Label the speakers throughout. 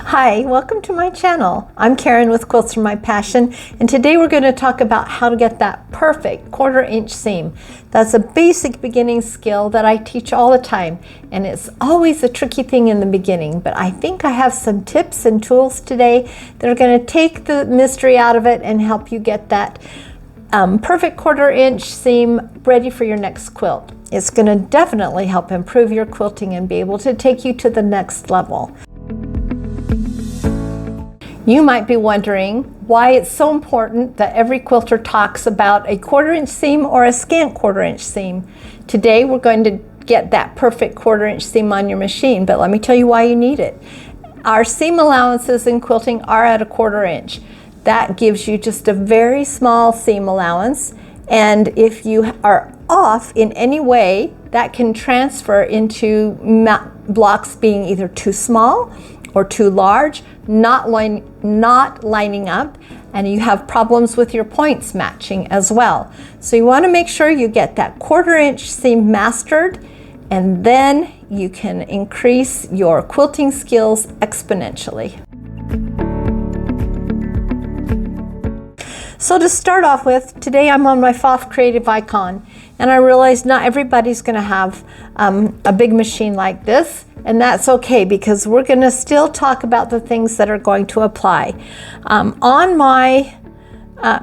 Speaker 1: Hi, welcome to my channel. I'm Karen with Quilts Are My Passion, and today we're going to talk about how to get that perfect 1/4 inch seam. That's a basic beginning skill that I teach all the time, and it's always a tricky thing in the beginning, but I think I have some tips and tools today that are going to take the mystery out of it and help you get that perfect 1/4 inch seam ready for your next quilt. It's going to definitely help improve your quilting and be able to take you to the next level. You might be wondering why it's so important that every quilter talks about a 1/4 inch seam or a scant 1/4 inch seam. Today we're going to get that perfect 1/4 inch seam on your machine, but let me tell you why you need it. Our seam allowances in quilting are at a 1/4 inch. That gives you just a very small seam allowance, and if you are off in any way, that can transfer into blocks being either too small or too large, not lining up, and you have problems with your points matching as well. So you want to make sure you get that 1/4 inch seam mastered, and then you can increase your quilting skills exponentially. So to start off with, today I'm on my FOF Creative Icon, and I realized not everybody's going to have a big machine like this, and that's okay because we're going to still talk about the things that are going to apply. On my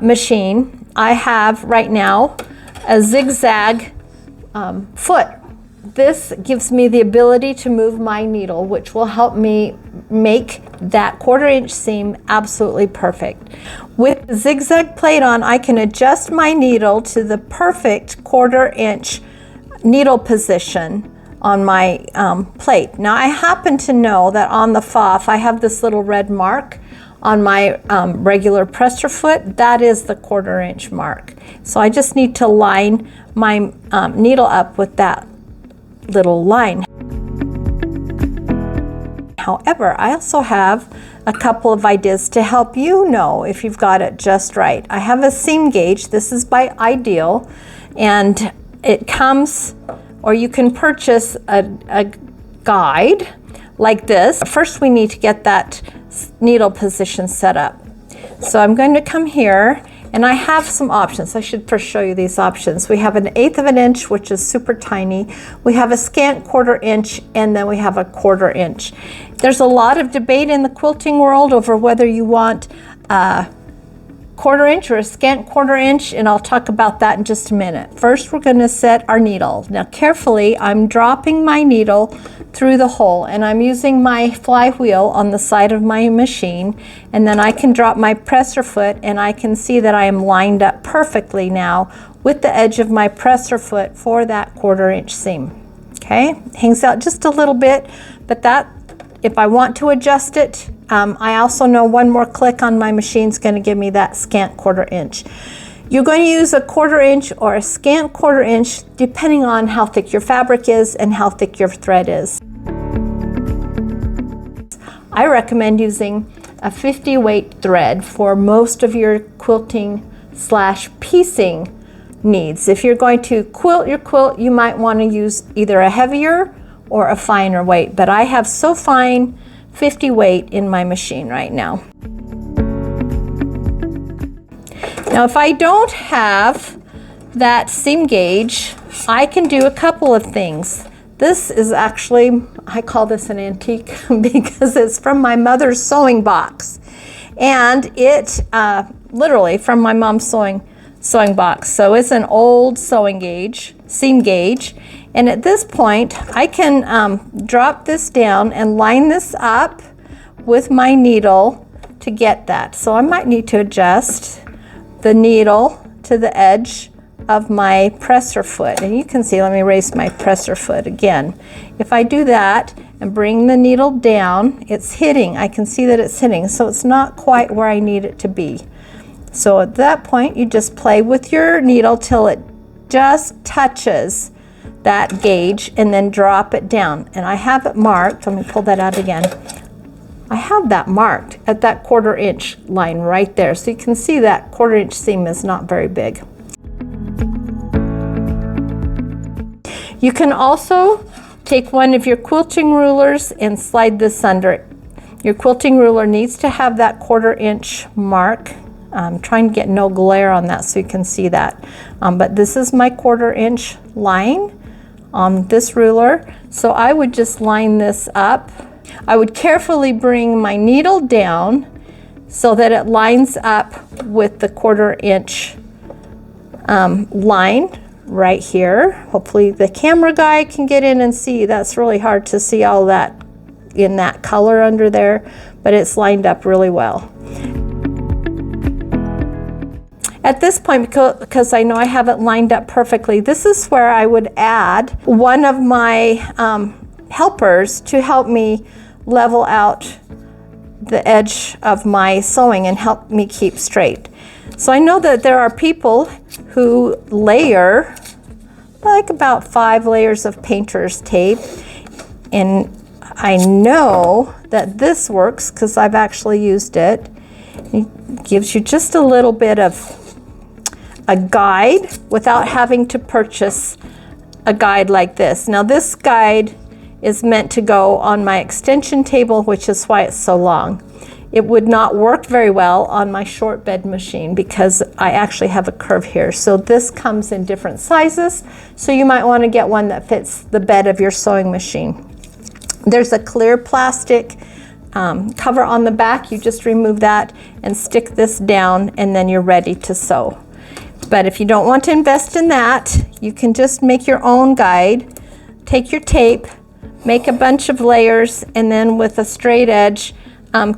Speaker 1: machine, I have right now a zigzag foot. This gives me the ability to move my needle, which will help me make that 1/4 inch seam absolutely perfect. With the zigzag plate on, I can adjust my needle to the perfect 1/4 inch needle position on my plate. Now I happen to know that on the FOF I have this little red mark on my regular presser foot. That is the 1/4 inch mark. So I just need to line my needle up with that little line. However, I also have a couple of ideas to help you know if you've got it just right. I have a seam gauge. This is by Ideal, and it comes, or you can purchase a guide like this. First we need to get that needle position set up. So I'm going to come here, and I have some options. I should first show you these options. We have an 1/8 of an inch, which is super tiny. We have a scant 1/4 inch, and then we have a 1/4 inch. There's a lot of debate in the quilting world over whether you want a 1/4 inch or a scant 1/4 inch, and I'll talk about that in just a minute. First, we're going to set our needle. Now carefully, I'm dropping my needle through the hole, and I'm using my flywheel on the side of my machine, and then I can drop my presser foot, and I can see that I am lined up perfectly now with the edge of my presser foot for that 1/4 inch seam. Okay, hangs out just a little bit, but that, if I want to adjust it, I also know one more click on my machine is going to give me that scant 1/4 inch. You're going to use a 1/4 inch or a scant 1/4 inch depending on how thick your fabric is and how thick your thread is. I recommend using a 50 weight thread for most of your quilting / piecing needs. If you're going to quilt your quilt, you might want to use either a heavier or a finer weight, but I have so fine 50 weight in my machine right now. Now if I don't have that seam gauge, I can do a couple of things. This is actually, I call this an antique because it's from my mother's sewing box, and it literally from my mom's sewing box. So it's an old sewing gauge, seam gauge, and at this point I can drop this down and line this up with my needle to get that. So I might need to adjust the needle to the edge of my presser foot, and you can see, let me raise my presser foot again. If I do that and bring the needle down, it's hitting. I can see that it's hitting, so it's not quite where I need it to be. So at that point, you just play with your needle till it just touches that gauge, and then drop it down. And I have it marked. Let me pull that out again. I have that marked at that 1/4 inch line right there. So you can see that 1/4 inch seam is not very big. You can also take one of your quilting rulers and slide this under Your quilting ruler needs to have that 1/4 inch mark. I'm trying to get no glare on that so you can see that. But this is my 1/4 inch line on this ruler. So I would just line this up. I would carefully bring my needle down so that it lines up with the 1/4 inch line right here. Hopefully the camera guy can get in and see. That's really hard to see all that in that color under there, but it's lined up really well. At this point, because I know I have it lined up perfectly, this is where I would add one of my helpers to help me level out the edge of my sewing and help me keep straight. So I know that there are people who layer like about 5 layers of painter's tape, and I know that this works because I've actually used it. It gives you just a little bit of a guide without having to purchase a guide like this. Now this guide is meant to go on my extension table, which is why it's so long. It would not work very well on my short bed machine because I actually have a curve here. So this comes in different sizes, so you might want to get one that fits the bed of your sewing machine. There's a clear plastic cover on the back. You just remove that and stick this down, and then you're ready to sew. But if you don't want to invest in that, you can just make your own guide. Take your tape, make a bunch of layers, and then with a straight edge,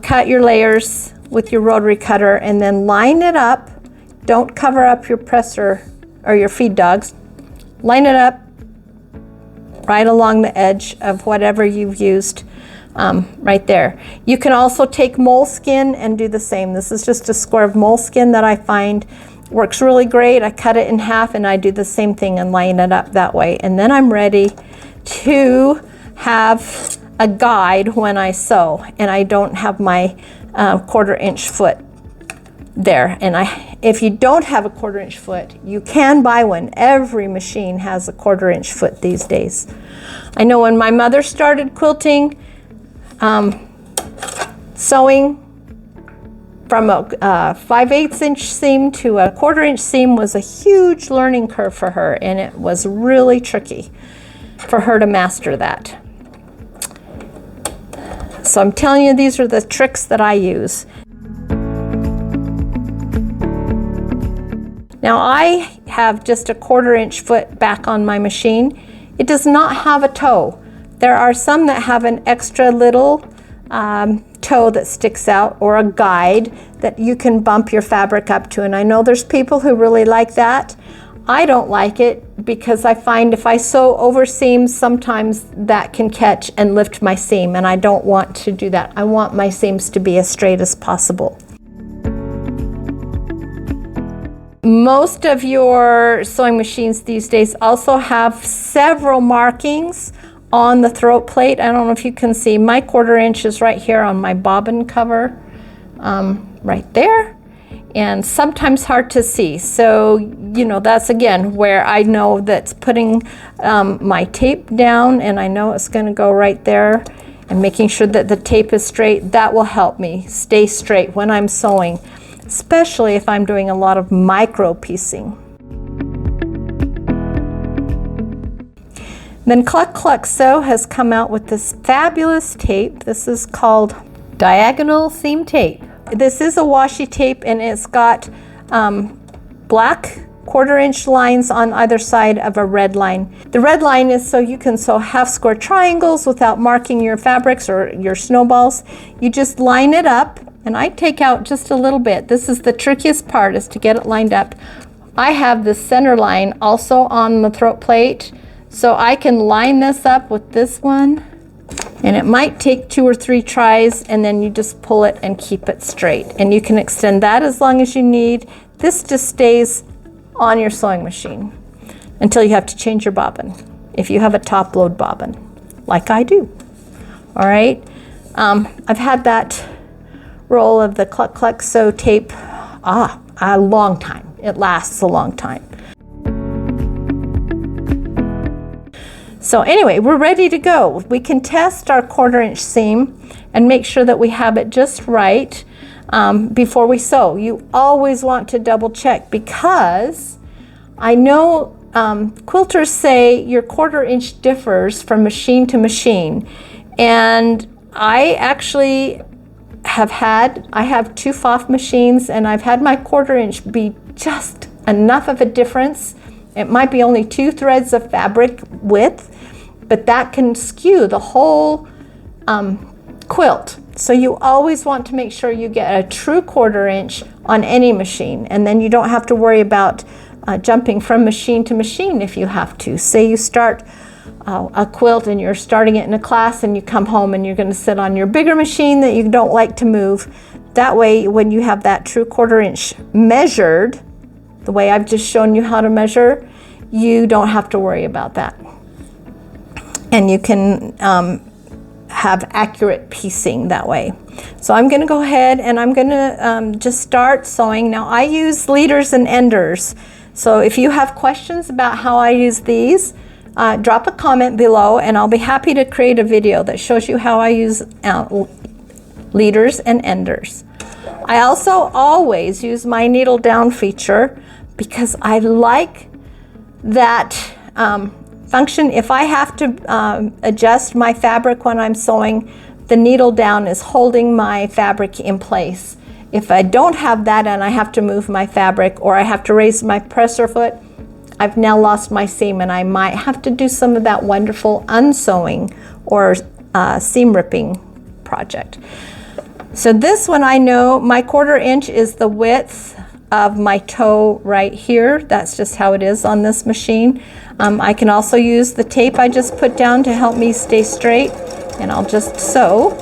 Speaker 1: cut your layers with your rotary cutter and then line it up. Don't cover up your presser or your feed dogs. Line it up right along the edge of whatever you've used right there. You can also take moleskin and do the same. This is just a square of moleskin that I find works really great. I cut it in half and I do the same thing and line it up that way. And then I'm ready to have a guide when I sew, and I don't have my 1/4 inch foot there. And if you don't have a 1/4 inch foot, you can buy one. Every machine has a 1/4 inch foot these days. I know when my mother started quilting, sewing from a 5/8 inch seam to a 1/4 inch seam was a huge learning curve for her, and it was really tricky for her to master that. So I'm telling you, these are the tricks that I use. Now I have just a 1/4 inch foot back on my machine. It does not have a toe. There are some that have an extra little toe that sticks out, or a guide that you can bump your fabric up to, and I know there's people who really like that. I don't like it because I find if I sew over seams, sometimes that can catch and lift my seam, and I don't want to do that. I want my seams to be as straight as possible. Most of your sewing machines these days also have several markings on the throat plate. I don't know if you can see, my 1/4 inch is right here on my bobbin cover, right there. And sometimes hard to see. So, you know, that's again where I know that's putting my tape down, and I know it's going to go right there, and making sure that the tape is straight. That will help me stay straight when I'm sewing, especially if I'm doing a lot of micro piecing. Then Cluck Cluck Sew has come out with this fabulous tape. This is called Diagonal Seam Tape. This is a washi tape, and it's got black 1/4 inch lines on either side of a red line. The red line is so you can sew half square triangles without marking your fabrics or your snowballs. You just line it up, and I take out just a little bit. This is the trickiest part, is to get it lined up. I have the center line also on the throat plate, so I can line this up with this one. And it might take 2 or 3 tries, and then you just pull it and keep it straight. And you can extend that as long as you need. This just stays on your sewing machine until you have to change your bobbin, if you have a top load bobbin, like I do. All right, I've had that roll of the Cluck Cluck Sew tape a long time. It lasts a long time. So anyway, we're ready to go. We can test our 1/4 inch seam and make sure that we have it just right before we sew. You always want to double check, because I know quilters say your 1/4 inch differs from machine to machine, and I actually I have 2 Pfaff machines, and I've had my 1/4 inch be just enough of a difference. It might be only 2 threads of fabric width, but that can skew the whole quilt. So you always want to make sure you get a true 1/4 inch on any machine, and then you don't have to worry about jumping from machine to machine if you have to. Say you start a quilt and you're starting it in a class, and you come home and you're going to sit on your bigger machine that you don't like to move. That way, when you have that true 1/4 inch measured, the way I've just shown you how to measure, you don't have to worry about that. And you can have accurate piecing that way. So I'm going to go ahead and I'm going to just start sewing. Now I use leaders and enders. So if you have questions about how I use these, drop a comment below, and I'll be happy to create a video that shows you how I use leaders and enders. I also always use my needle down feature, because I like that function. If I have to adjust my fabric when I'm sewing, the needle down is holding my fabric in place. If I don't have that and I have to move my fabric, or I have to raise my presser foot, I've now lost my seam, and I might have to do some of that wonderful unsewing or seam ripping project. So this one, I know my 1/4 inch is the width of my toe right here. That's just how it is on this machine. I can also use the tape I just put down to help me stay straight, and I'll just sew.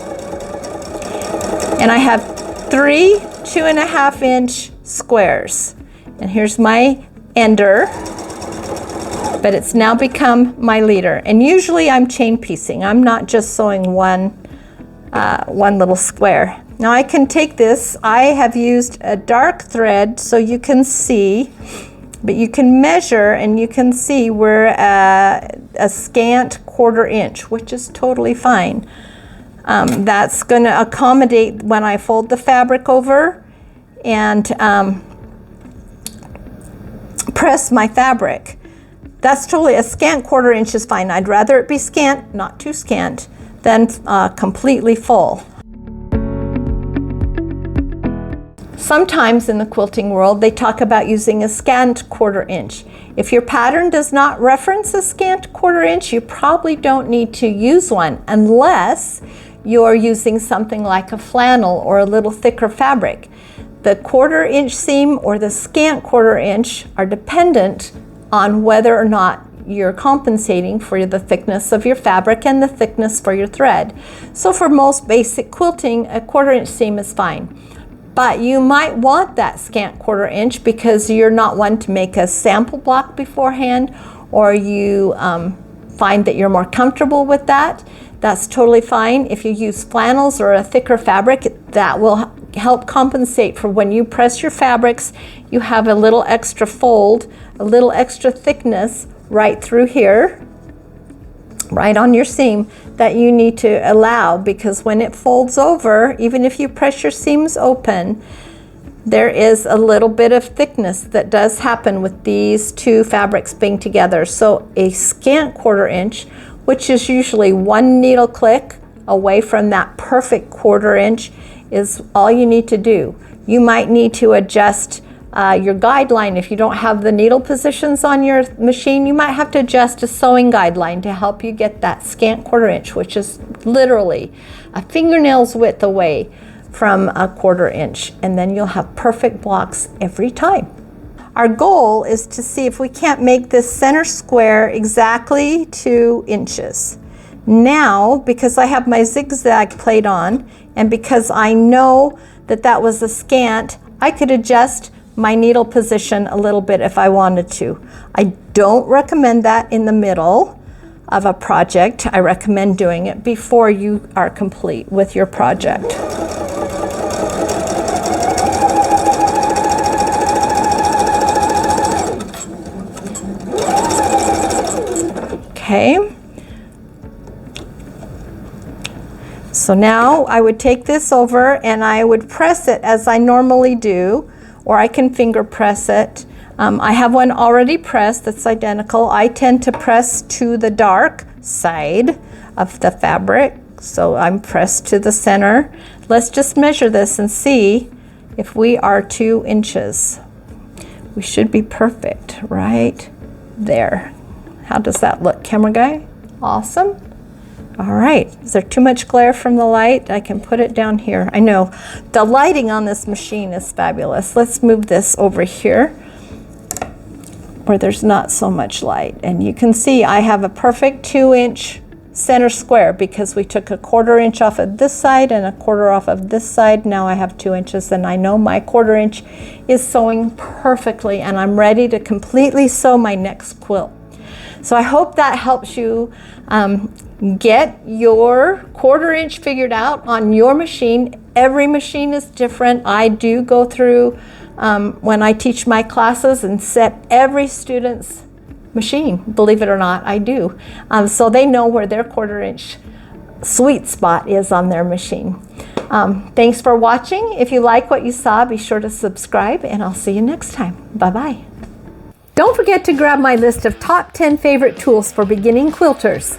Speaker 1: And I have 3 2.5 inch squares, and here's my ender, but it's now become my leader. And usually I'm chain piecing. I'm not just sewing one little square. Now I can take this, I have used a dark thread so you can see, but you can measure and you can see we're a scant 1/4 inch, which is totally fine. That's going to accommodate when I fold the fabric over and press my fabric. That's totally, a scant 1/4 inch is fine. I'd rather it be scant, not too scant, than completely full. Sometimes in the quilting world, they talk about using a scant 1/4 inch. If your pattern does not reference a scant 1/4 inch, you probably don't need to use one, unless you're using something like a flannel or a little thicker fabric. The 1/4 inch seam or the scant 1/4 inch are dependent on whether or not you're compensating for the thickness of your fabric and the thickness for your thread. So for most basic quilting, a 1/4 inch seam is fine. But you might want that scant 1/4 inch because you're not one to make a sample block beforehand, or you find that you're more comfortable with that. That's totally fine. If you use flannels or a thicker fabric, that will help compensate for when you press your fabrics. You have a little extra fold, a little extra thickness right through here, right on your seam, that you need to allow, because when it folds over, even if you press your seams open, there is a little bit of thickness that does happen with these two fabrics being together. So a scant 1/4 inch, which is usually 1 needle click away from that perfect 1/4 inch, is all you need to do. You might need to adjust your guideline. If you don't have the needle positions on your machine, you might have to adjust a sewing guideline to help you get that scant 1/4 inch, which is literally a fingernail's width away from a 1/4 inch, and then you'll have perfect blocks every time. Our goal is to see if we can't make this center square exactly 2 inches. Now, because I have my zigzag plate on, and because I know that that was a scant, I could adjust my needle position a little bit if I wanted to. I don't recommend that in the middle of a project. I recommend doing it before you are complete with your project. Okay, So now I would take this over and I would press it as I normally do, or I can finger press it. I have one already pressed that's identical. I tend to press to the dark side of the fabric, so I'm pressed to the center. Let's just measure this and see if we are 2 inches. We should be perfect right there. How does that look, camera guy? Awesome. All right, is there too much glare from the light? I can put it down here. I know, the lighting on this machine is fabulous. Let's move this over here where there's not so much light. And you can see I have a perfect 2-inch center square because we took a 1/4 inch off of this side and a 1/4 off of this side. Now I have 2 inches, and I know my 1/4 inch is sewing perfectly, and I'm ready to completely sew my next quilt. So I hope that helps you get your 1/4 inch figured out on your machine. Every machine is different. I do go through when I teach my classes and set every student's machine, believe it or not, I do. So they know where their 1/4 inch sweet spot is on their machine. Thanks for watching. If you like what you saw, be sure to subscribe, and I'll see you next time. Bye-bye. Don't forget to grab my list of top 10 favorite tools for beginning quilters.